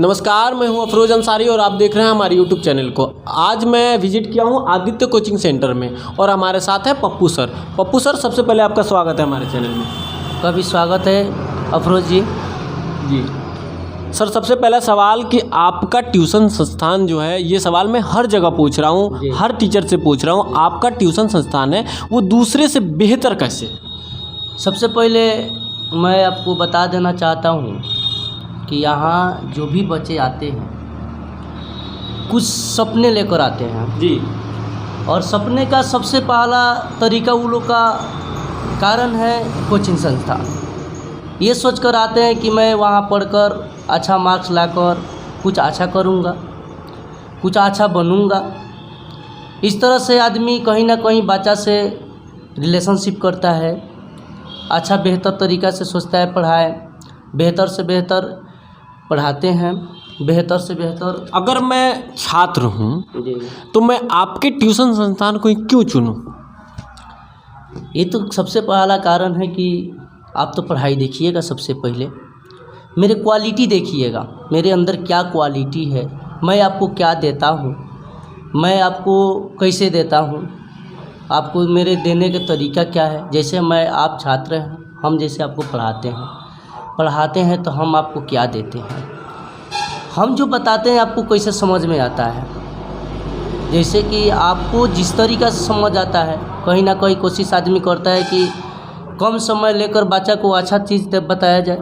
नमस्कार, मैं हूं अफरोज अंसारी और आप देख रहे हैं हमारे YouTube चैनल को। आज मैं विजिट किया हूं आदित्य कोचिंग सेंटर में और हमारे साथ है पप्पू सर। पप्पू सर, सबसे पहले आपका स्वागत है हमारे चैनल में। का भी स्वागत है अफरोज जी। जी सर, सबसे पहला सवाल कि आपका ट्यूशन संस्थान जो है, ये सवाल मैं हर जगह पूछ रहा हूँ, हर टीचर से पूछ रहा हूँ, आपका ट्यूशन संस्थान है वो दूसरे से बेहतर कैसे? सबसे पहले मैं आपको बता देना चाहता हूँ कि यहाँ जो भी बच्चे आते हैं कुछ सपने लेकर आते हैं जी। और सपने का सबसे पहला तरीका वो लोग का कारण है कोचिंग संस्थान। ये सोचकर आते हैं कि मैं वहाँ पढ़कर अच्छा मार्क्स लाकर कुछ अच्छा करूँगा, कुछ अच्छा बनूँगा। इस तरह से आदमी कहीं ना कहीं बच्चा से रिलेशनशिप करता है, अच्छा बेहतर तरीक़ा से सोचता है, पढ़ाए बेहतर से बेहतर पढ़ाते हैं, बेहतर से बेहतर। अगर मैं छात्र हूँ तो मैं आपके ट्यूशन संस्थान को क्यों चुनूँ? ये तो सबसे पहला कारण है कि आप तो पढ़ाई देखिएगा, सबसे पहले मेरे क्वालिटी देखिएगा, मेरे अंदर क्या क्वालिटी है, मैं आपको क्या देता हूँ, मैं आपको कैसे देता हूँ, आपको मेरे देने का तरीका क्या है। जैसे मैं आप छात्र हैं, हम जैसे आपको पढ़ाते हैं तो हम आपको क्या देते हैं, हम जो बताते हैं आपको कैसे समझ में आता है। जैसे कि आपको जिस तरीक़ा से समझ आता है, कहीं ना कहीं कोशिश आदमी करता है कि कम समय लेकर बच्चा को अच्छा चीज़ बताया जाए,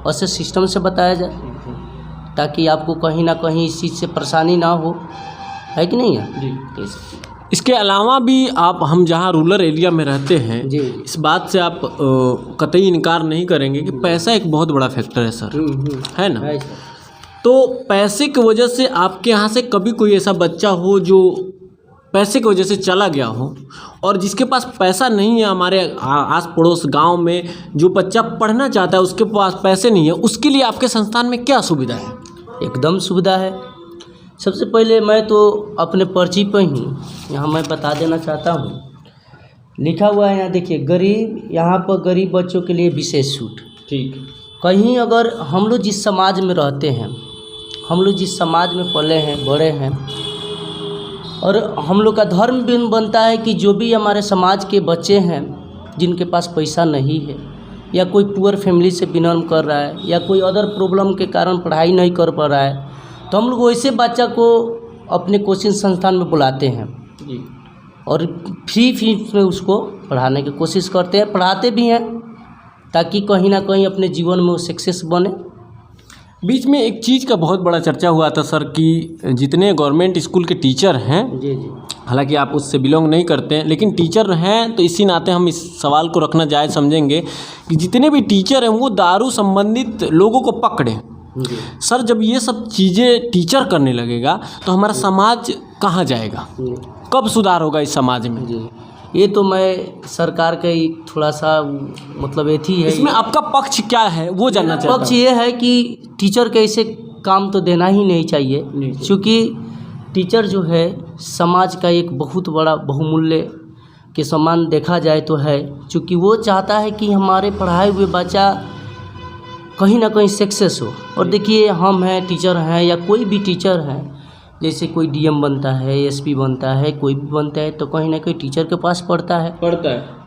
अच्छे सिस्टम से बताया जाए, ताकि आपको कहीं ना कहीं इस चीज़ से परेशानी ना हो, है कि नहीं है जी। इसके अलावा भी हम जहाँ रूरल एरिया में रहते हैं जी, इस बात से आप कतई इनकार नहीं करेंगे कि पैसा एक बहुत बड़ा फैक्टर है सर, है ना? है सर। तो पैसे की वजह से आपके यहाँ से कभी कोई ऐसा बच्चा हो जो पैसे की वजह से चला गया हो, और जिसके पास पैसा नहीं है, हमारे आस पड़ोस गांव में जो बच्चा पढ़ना चाहता है उसके पास पैसे नहीं है, उसके लिए आपके संस्थान में क्या सुविधा है? एकदम सुविधा है। सबसे पहले मैं तो अपने पर्ची पर ही यहाँ मैं बता देना चाहता हूँ, लिखा हुआ है यहाँ देखिए, गरीब, यहाँ पर गरीब बच्चों के लिए विशेष छूट। ठीक। कहीं अगर हम लोग जिस समाज में रहते हैं, हम लोग जिस समाज में पले हैं, बड़े हैं, और हम लोग का धर्म भी बनता है कि जो भी हमारे समाज के बच्चे हैं जिनके पास पैसा नहीं है, या कोई पुअर फैमिली से बिलोंग कर रहा है, या कोई अदर प्रॉब्लम के कारण पढ़ाई नहीं कर पा रहा है, तो हम लोग वैसे बच्चा को अपने कोचिंग संस्थान में बुलाते हैं जी, और फ्री फीस में उसको पढ़ाने की कोशिश करते हैं, पढ़ाते भी हैं, ताकि कहीं ना कहीं अपने जीवन में वो सक्सेस बने। बीच में एक चीज़ का बहुत बड़ा चर्चा हुआ था सर कि जितने गवर्नमेंट स्कूल के टीचर हैं, जी जी, हालांकि आप उससे बिलोंग नहीं करते हैं, लेकिन टीचर हैं तो इसी नाते हम इस सवाल को रखना जायज़ समझेंगे कि जितने भी टीचर हैं वो दारू संबंधित लोगों को पकड़े। सर, जब ये सब चीज़ें टीचर करने लगेगा तो हमारा समाज कहाँ जाएगा? कब सुधार होगा इस समाज में? जी, ये तो मैं सरकार का ही थोड़ा सा मतलब एथी है। इसमें आपका पक्ष क्या है वो जानना चाहता हूं। पक्ष ये है कि टीचर के ऐसे काम तो देना ही नहीं चाहिए, क्योंकि टीचर जो है समाज का एक बहुत बड़ा बहुमूल्य के समान देखा जाए तो है, क्योंकि वो चाहता है कि हमारे पढ़ाए हुए बच्चा कहीं ना कहीं सक्सेस हो। और देखिए, हम हैं, टीचर हैं, या कोई भी टीचर है, जैसे कोई डीएम बनता है, एसपी बनता है, कोई भी बनता है, तो कहीं ना कहीं टीचर के पास पढ़ता है।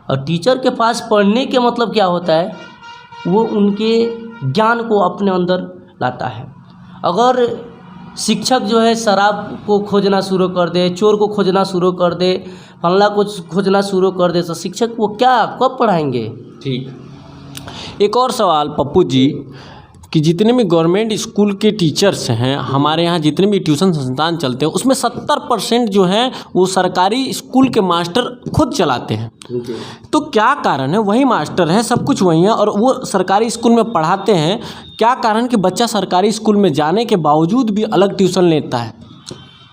और टीचर के पास पढ़ने के मतलब क्या होता है, वो उनके ज्ञान को अपने अंदर लाता है। अगर शिक्षक जो है शराब को खोजना शुरू कर दे, चोर को खोजना शुरू कर दे, फल्ला को खोजना शुरू कर दे, तो शिक्षक वो क्या कब पढ़ाएंगे? ठीक। एक और सवाल पप्पू जी, कि जितने भी गवर्नमेंट स्कूल के टीचर्स हैं, हमारे यहाँ जितने भी ट्यूशन संस्थान चलते हैं, उसमें 70% जो हैं वो सरकारी स्कूल के मास्टर खुद चलाते हैं। तो क्या कारण है? वही मास्टर हैं, सब कुछ वही है, और वो सरकारी स्कूल में पढ़ाते हैं। क्या कारण कि बच्चा सरकारी स्कूल में जाने के बावजूद भी अलग ट्यूशन लेता है?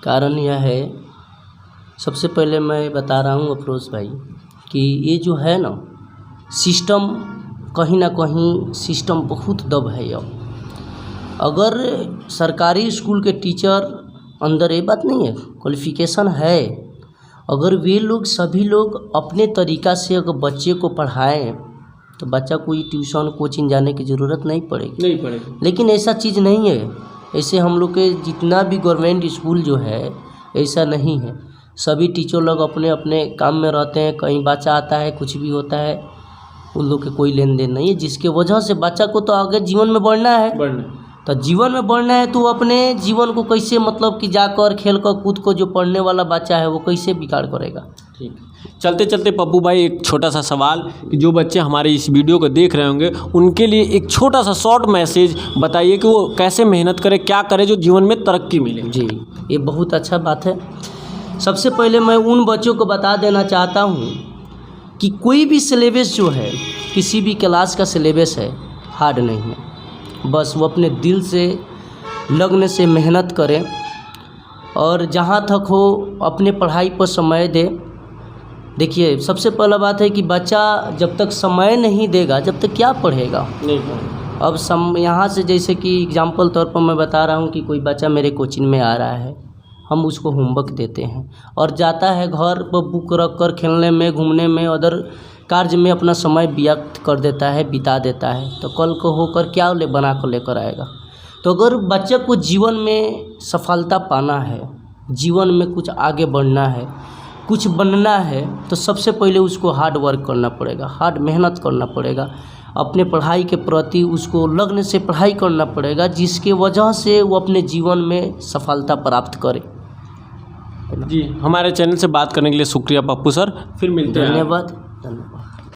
कारण यह है, सबसे पहले मैं बता रहा हूँ अफरोज भाई, कि ये जो है ना सिस्टम, कहीं ना कहीं सिस्टम बहुत दब है। अगर सरकारी स्कूल के टीचर अंदर ये बात नहीं है, क्वालिफ़िकेशन है, अगर वे लोग सभी लोग अपने तरीक़ा से अगर बच्चे को पढ़ाएं तो बच्चा कोई ट्यूशन कोचिंग जाने की ज़रूरत नहीं पड़ेगी। नहीं पड़ेगी। लेकिन ऐसा चीज़ नहीं है। ऐसे हम लोग के जितना भी गवर्नमेंट स्कूल जो है ऐसा नहीं है। सभी टीचर लोग अपने अपने काम में रहते हैं। कहीं बच्चा आता है, कुछ भी होता है, उन लोग के कोई लेन देन नहीं है, जिसके वजह से बच्चा को तो आगे जीवन में बढ़ना है। तो जीवन में बढ़ना है तो अपने जीवन को कैसे मतलब कि जाकर खेल कर कूद को जो पढ़ने वाला बच्चा है वो कैसे बिगाड़ करेगा। ठीक। चलते चलते पप्पू भाई एक छोटा सा सवाल कि जो बच्चे हमारे इस वीडियो को देख रहे होंगे उनके लिए एक छोटा सा शॉर्ट मैसेज बताइए कि वो कैसे मेहनत करें, क्या करें जो जीवन में तरक्की मिले। जी, ये बहुत अच्छा बात है। सबसे पहले मैं उन बच्चों को बता देना चाहता हूँ कि कोई भी सिलेबस जो है, किसी भी क्लास का सिलेबस है, हार्ड नहीं है। बस वो अपने दिल से लगन से मेहनत करें और जहाँ तक हो अपने पढ़ाई पर समय दे। देखिए, सबसे पहला बात है कि बच्चा जब तक समय नहीं देगा जब तक क्या पढ़ेगा। अब यहाँ से जैसे कि एग्जाम्पल तौर पर मैं बता रहा हूँ कि कोई बच्चा मेरे कोचिंग में आ रहा है, हम उसको होमवर्क देते हैं और जाता है घर पर बुक रख कर खेलने में, घूमने में, अदर कार्य में अपना समय व्यक्त कर देता है, बिता देता है, तो कल को होकर क्या बना कर लेकर आएगा। तो अगर बच्चे को जीवन में सफलता पाना है, जीवन में कुछ आगे बढ़ना है, कुछ बनना है, तो सबसे पहले उसको हार्ड वर्क करना पड़ेगा, हार्ड मेहनत करना पड़ेगा। अपने पढ़ाई के प्रति उसको लगन से पढ़ाई करना पड़ेगा, जिसके वजह से वो अपने जीवन में सफलता प्राप्त करे। जी, हमारे चैनल से बात करने के लिए शुक्रिया पप्पू सर। फिर मिलते हैं। धन्यवाद।